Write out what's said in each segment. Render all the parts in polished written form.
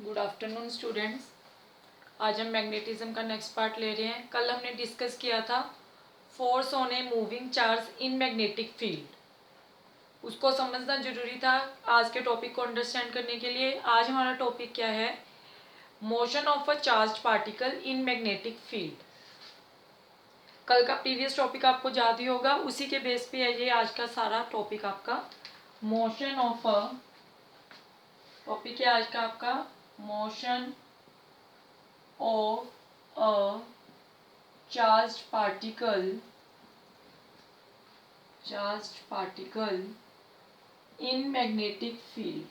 Good afternoon students. आज हम magnetism का नेक्स्ट पार्ट ले रहे हैं। कल हमने डिस्कस किया था force on a moving charge in magnetic field, उसको समझना जरूरी था आज के टॉपिक को अंडरस्टैंड करने के लिए। आज हमारा टॉपिक क्या है? Motion of a charge particle in magnetic field. कल का प्रीवियस टॉपिक आपको याद ही होगा, उसी के बेस पे है ये आज का सारा टॉपिक आपका। मोशन ऑफ अ टॉपिक है आज का आपका motion of a charged particle in magnetic field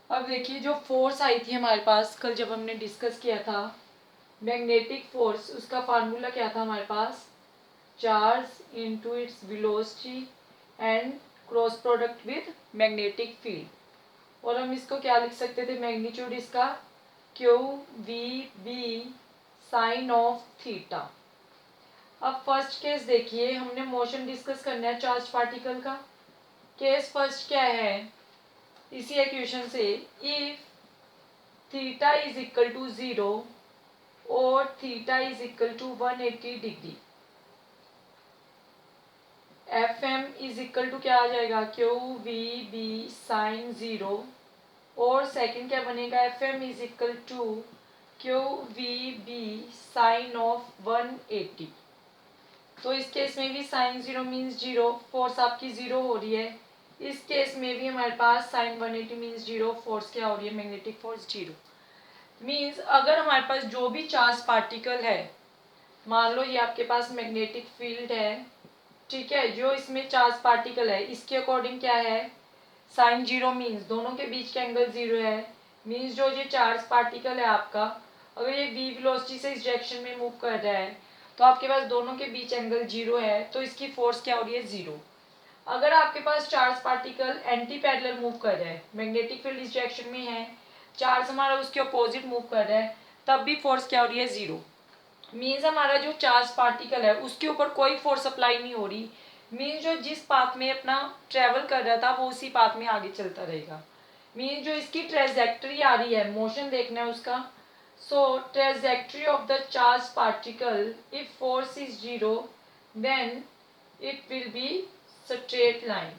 अब देखिए, जो फोर्स आई थी हमारे पास कल जब हमने डिस्कस किया था मैग्नेटिक फोर्स, उसका फार्मूला क्या था हमारे पास? Charge into its velocity and cross product with magnetic field. और हम इसको क्या लिख सकते थे? मैग्नीट्यूड इसका Q V B sine of theta. अब फर्स्ट केस देखिए, हमने मोशन डिस्कस करना है चार्ज पार्टिकल का। केस फर्स्ट क्या है? इसी इक्वेशन से, if theta is equal to 0 और theta is equal to 180 degree, F M is equal to क्या आ जाएगा? क्यू वी बी साइन 0, और सेकंड क्या बनेगा? F M is equal to Q V B sine of 180। तो इस केस में भी साइन 0 मीन्स 0, फोर्स आपकी 0 हो रही है। इस केस में भी हमारे पास साइन 180 मीन्स 0, फोर्स क्या हो रही है? Magnetic force 0। मीन्स अगर हमारे पास जो भी चार्ज पार्टिकल है, मान लो ये आपके पास मैग्नेटिक फील्ड है, ठीक है, जो इसमें चार्ज पार्टिकल है इसके अकॉर्डिंग क्या है? साइन 0 मीन्स दोनों के बीच का एंगल 0 है। मीन्स जो ये चार्ज पार्टिकल है आपका, अगर ये v वेलोसिटी से इस डायरेक्शन में मूव कर रहा है तो आपके पास दोनों के बीच एंगल 0 है, तो इसकी फोर्स क्या हो रही है? 0। अगर आपके पास charge particle anti parallel move कर रहा है, मैग्नेटिक फील्ड इस डायरेक्शन में है, चार्ज हमारा उसके अपोजिट मूव कर रहा है, तब भी फोर्स क्या हो रही है? 0। मीन्स हमारा जो चार्ज पार्टिकल है उसके ऊपर कोई फोर्स अप्लाई नहीं हो रही। मीन्स जो जिस पाथ में अपना ट्रेवल कर रहा था वो उसी पाथ में आगे चलता रहेगा। मीन्स जो इसकी ट्रेजेक्टरी आ रही है, मोशन देखना है उसका। So trajectory of the charge particle, if force is 0 then it will be straight line,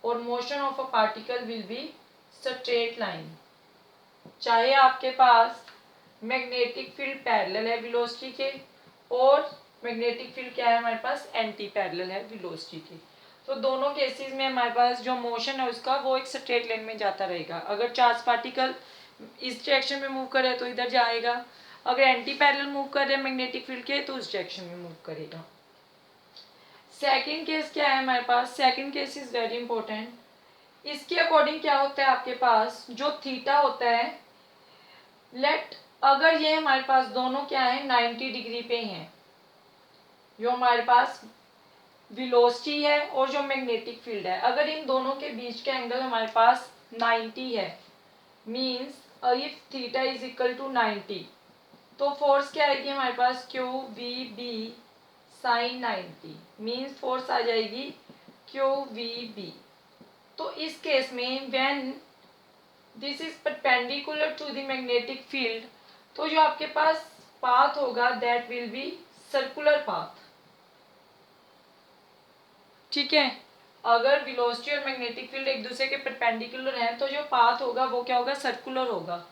और motion of a particle will be straight line. चाहे आपके पास मैग्नेटिक फील्ड पैरेलल है वेलोसिटी के, और मैग्नेटिक फील्ड क्या है हमारे पास? एंटी पैरेलल है वेलोसिटी के। तो दोनों केसेस में हमारे पास जो मोशन है उसका वो एक स्ट्रेट लाइन में जाता रहेगा। अगर चार्ज पार्टिकल इस डायरेक्शन में मूव करे तो इधर जाएगा, अगर एंटी पैरेलल मूव कर रहे हैं मैग्नेटिक फील्ड के तो उस डायरेक्शन में मूव करेगा। सेकेंड केस क्या है हमारे पास? Second case is very important. इसके अकॉर्डिंग क्या होता है आपके पास? जो थीटा होता है, लेट अगर ये हमारे पास दोनों क्या है? 90 डिग्री पे हैं, जो हमारे पास वेलोसिटी है और जो मैग्नेटिक फील्ड है, अगर इन दोनों के बीच का एंगल हमारे पास 90 है, means if theta is equal to 90, तो फोर्स क्या आएगी हमारे पास? Q V B sine 90, means force आ जाएगी क्यू वी बी। तो इस केस में when this is perpendicular to the magnetic field, तो जो आपके पास पाथ होगा that will be circular path, ठीक है। अगर वेलोसिटी और मैग्नेटिक फील्ड एक दूसरे के परपेंडिकुलर हैं तो जो पाथ होगा वो क्या होगा? सर्कुलर होगा।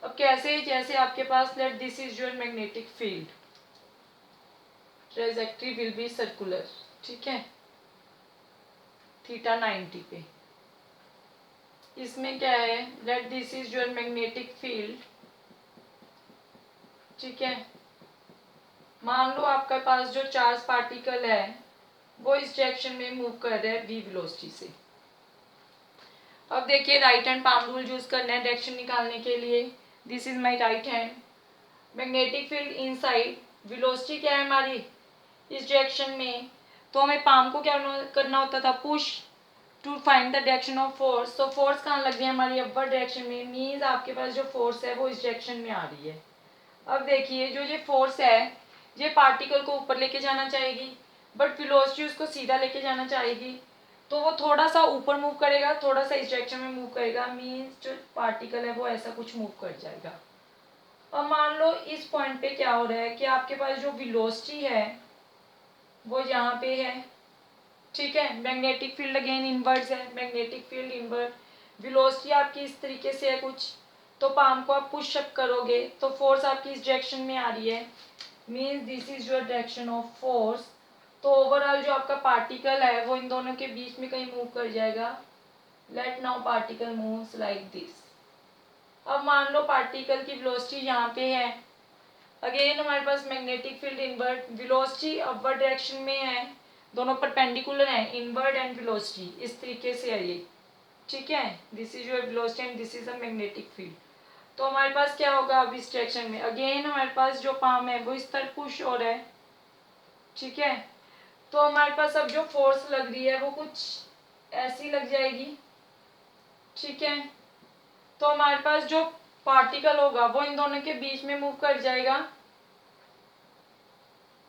अब कैसे? जैसे आपके पास let this is your magnetic field, trajectory will be circular, ठीक है, थीटा 90 पे। इसमें क्या है? Let this is your magnetic field, ठीक है। मान लो आपके पास जो चार्ज पार्टिकल है वो इस डायरेक्शन में मूव कर रहा है v वेलोसिटी से। अब देखिए, right hand palm rule use करना है डायरेक्शन निकालने के लिए। This is my right hand, magnetic field inside, velocity क्या है हमारी? इस डायरेक्शन में, तो हमें पाम को क्या करना होता था? Push to find the direction of force. तो फोर्स कहाँ लग रही है हमारी? अपवर्ड डायरेक्शन में, मीन्स आपके पास जो फोर्स है वो इस डायरेक्शन में आ रही है। अब देखिए, जो ये फोर्स है ये पार्टिकल को ऊपर लेके जाना चाहेगी, बट वेलोसिटी उसको सीधा लेके जाना चाहेगी, तो वो थोड़ा सा ऊपर मूव करेगा, थोड़ा सा इस डायरेक्शन में मूव करेगा, मीन्स जो पार्टिकल है वो ऐसा कुछ मूव कर जाएगा। अब मान लो इस पॉइंट पे क्या हो रहा है कि आपके पास जो वेलोसिटी है वो यहाँ पे है, ठीक है। मैग्नेटिक फील्ड अगेन इनवर्स है, मैग्नेटिक फील्ड इनवर्ट, वेलोसिटी आपकी इस तरीके से है कुछ, तो पाम को आप पुश अप करोगे तो फोर्स आपकी इस डायरेक्शन में आ रही है, means this is your direction of force. तो ओवरऑल जो आपका पार्टिकल है वो इन दोनों के बीच में कहीं मूव कर जाएगा। Let now particle moves like this. अब मान लो पार्टिकल की वेलोसिटी यहाँ पे है, अगेन हमारे पास magnetic field invert, velocity upward direction में है, दोनों परपेंडिकुलर हैं, इनवर्ट एंड वेलोसिटी इस तरीके से है ये, ठीक है। This is your velocity and this is a magnetic field. तो हमारे पास क्या होगा अब इस डायरेक्शन में, अगेन हमारे पास जो पाम है वो इस तरह पुश हो रहा है, ठीक है। तो हमारे पास अब जो फोर्स लग रही है वो कुछ ऐसी लग जाएगी, ठीक है। तो हमारे पास जो पार्टिकल होगा वो इन दोनों के बीच में मूव कर जाएगा,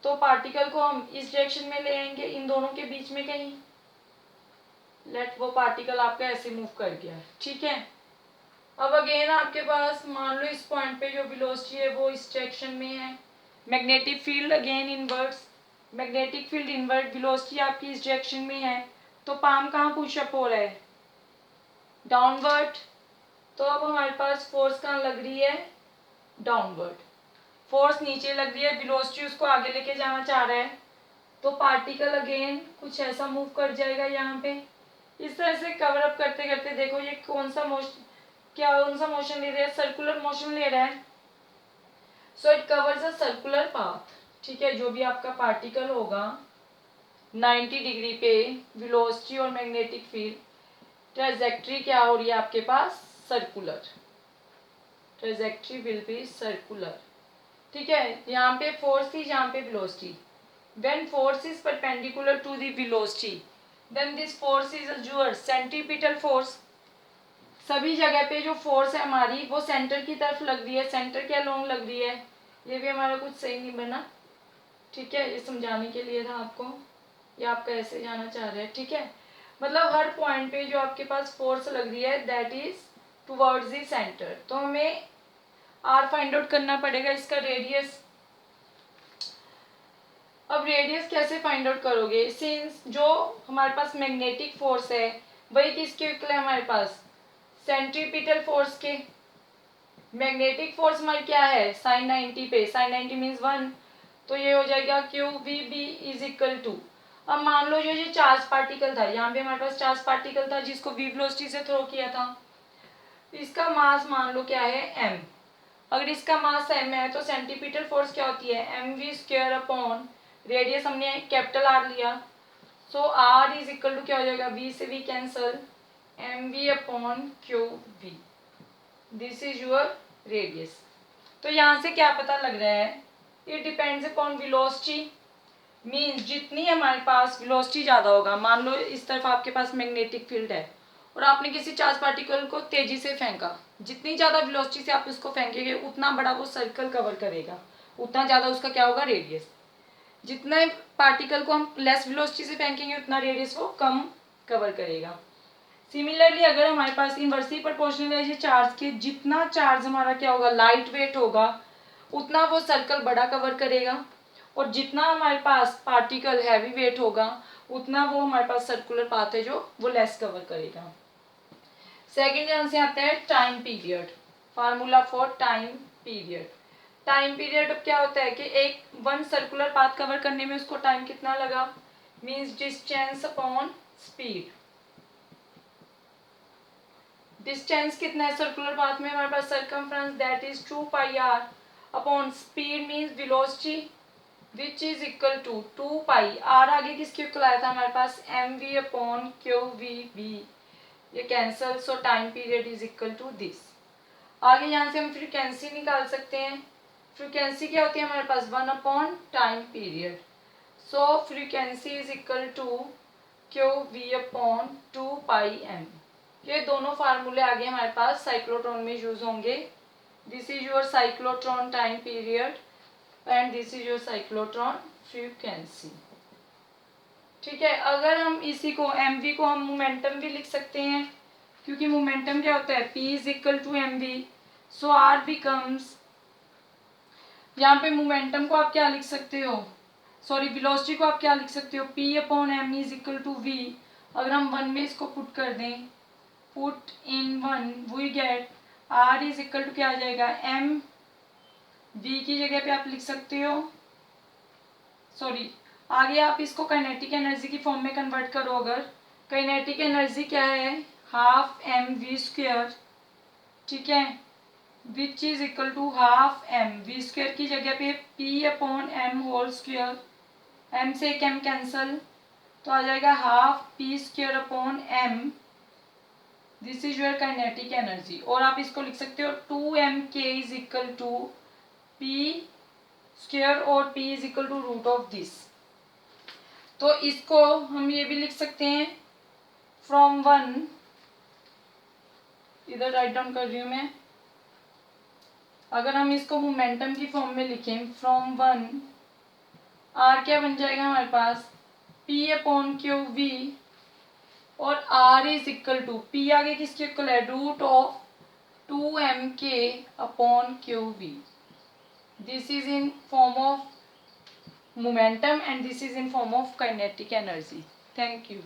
तो पार्टिकल को हम इस डायरेक्शन में ले आएंगे इन दोनों के बीच में कहीं। लेट वो पार्टिकल आपका ऐसे मूव कर गया, ठीक है। अब अगेन आपके पास मान लो इस पॉइंट पे जो वेलोसिटी है वो इस डायरेक्शन में है, magnetic field again inverse, magnetic field invert, velocity आपकी इस डायरेक्शन में है, तो पाम कहाँ पुश अप हो रहा है, डाउनवर्ड। तो अब हमारे पास फोर्स कहाँ लग रही है, डाउनवर्ड, फोर्स नीचे लग रही है, वेलोसिटी उसको आगे लेके जाना चाह रहा है, तो पार्टिकल अगेन कुछ ऐसा मूव कर जाएगा यहाँ पे। इस तरह से कवर अप करते करते देखो ये कौन सा मोशन, क्या कौन सा मोशन ले रहा है, सर्कुलर मोशन ले रहा है। So it covers a circular path, ठीक है। जो भी आपका पार्टिकल होगा 90 डिग्री पे, वेलोसिटी और मैग्नेटिक फील्ड, ट्रेजेक्ट्री क्या हो रही है आपके पास, circular, trajectory will be circular, ठीक है। यहाँ पे फोर्स थी, यहाँ पे velocity, when force is perpendicular to the velocity then this force is your centripetal force। सभी जगह पे जो फोर्स है हमारी वो सेंटर की तरफ लग रही है, सेंटर के अलोंग लग रही है। ये भी हमारा कुछ सही नहीं बना, ठीक है, ये समझाने के लिए था आपको, ये आप कैसे जाना चाह रहे हैं, ठीक है। मतलब हर पॉइंट पे जो आपके पास फोर्स लग रही है that is towards the centre, तो हमें आर फाइंड आउट करना पड़ेगा, इसका रेडियस। अब रेडियस कैसे फाइंड आउट करोगे, सिंस जो हमारे पास मैग्नेटिक फोर्स है वही किसके इक्वल है हमारे पास, सेंट्रीपिटल फोर्स के। मैग्नेटिक फोर्स हमारी क्या है, साइन 90 पे, साइन 90 मीन्स 1, तो ये हो जाएगा Q V B is equal to. अब मान लो जो ये चार्ज पार्टिकल था, यहाँ पे हमारे पास चार्ज पार्टिकल था जिसको वी वेलोसिटी से थ्रो किया था, इसका मास मान लो क्या है m। अगर इसका मास m है तो सेंटीपिटल फोर्स क्या होती है, M V square upon radius हमने कैपिटल आर लिया, so R is equal to क्या हो जाएगा, वी से V cancel, M V upon Q we, this is your radius. तो यहाँ से क्या पता लग रहा है, it depends upon velocity, means जितनी हमारे पास वेलोसिटी ज़्यादा होगा, मान लो इस तरफ आपके पास मैग्नेटिक फील्ड है और आपने किसी चार्ज पार्टिकल को तेजी से फेंका, जितनी ज़्यादा वेलोसिटी से आप उसको फेंकेंगे उतना बड़ा वो सर्कल कवर करेगा, उतना ज़्यादा उसका क्या होगा, रेडियस। जितना पार्टिकल को हम लेस वेलोसिटी से फेंकेंगे उतना रेडियस वो कम कवर करेगा। सिमिलरली अगर हमारे पास इनवर्सली प्रोपोर्शनल है ये चार्ज के, जितना चार्ज हमारा क्या होगा, लाइट वेट होगा, उतना वो सर्कल बड़ा कवर करेगा, और जितना हमारे पास पार्टिकल हैवी वेट होगा उतना वो हमारे पास सर्कुलर पाथ है जो वो लेस कवर करेगा। सेकेंड यहाँ से आता है time period, formula for time period. Time period अब क्या होता है कि एक वन सर्कुलर पाथ कवर करने में उसको टाइम कितना लगा, means distance upon speed. Distance कितना है सर्कुलर पाथ में हमारे पास, circumference, that is 2 pi R upon speed means velocity which is equal to 2 pi R, आगे किसके इक्वल आया था हमारे पास, M V upon Q V B, ये cancel, so time period is equal to this. आगे यहाँ से हम फ्रीक्वेंसी निकाल सकते हैं, फ्रीक्वेंसी क्या होती है हमारे पास, 1 upon time period, so frequency is equal to Q V upon 2 pi M. ये दोनों फार्मूले आगे हमारे पास साइक्लोट्रॉन में यूज होंगे। This is your cyclotron time period and this is your cyclotron frequency. ठीक है, अगर हम इसी को mv को हम मोमेंटम भी लिख सकते हैं, क्योंकि मोमेंटम क्या होता है, p is equal to mv, so r becomes, यहाँ पे मोमेंटम को आप क्या लिख सकते हो, सॉरी वेलोसिटी को आप क्या लिख सकते हो, p upon m is equal to v। अगर हम वन में इसको पुट कर दें, put in one, we get r is equal to क्या आ जाएगा, m, v की जगह पे आप लिख सकते हो, सॉरी आगे आप इसको काइनेटिक एनर्जी की फॉर्म में कन्वर्ट करो। अगर काइनेटिक एनर्जी क्या है, हाफ एम वी स्क्वेयर, ठीक है, which is equal to half m v square की जगह पे p upon m whole square, m से एक एम कैंसल, तो आ जाएगा half p square upon m, this is your kinetic energy. और आप इसको लिख सकते हो 2mk is equal to p square और p is equal to root of this. तो इसको हम ये भी लिख सकते हैं फ्रॉम वन, इधर राइट डाउन कर रही हूँ मैं, अगर हम इसको मोमेंटम की फॉर्म में लिखें फ्रॉम वन, आर क्या बन जाएगा हमारे पास, p अपॉन क्यू वी, और r is equal to, p आगे किसके इक्वल है, root of 2mk upon Q we. This is in form of momentum and this is in form of kinetic energy. Thank you.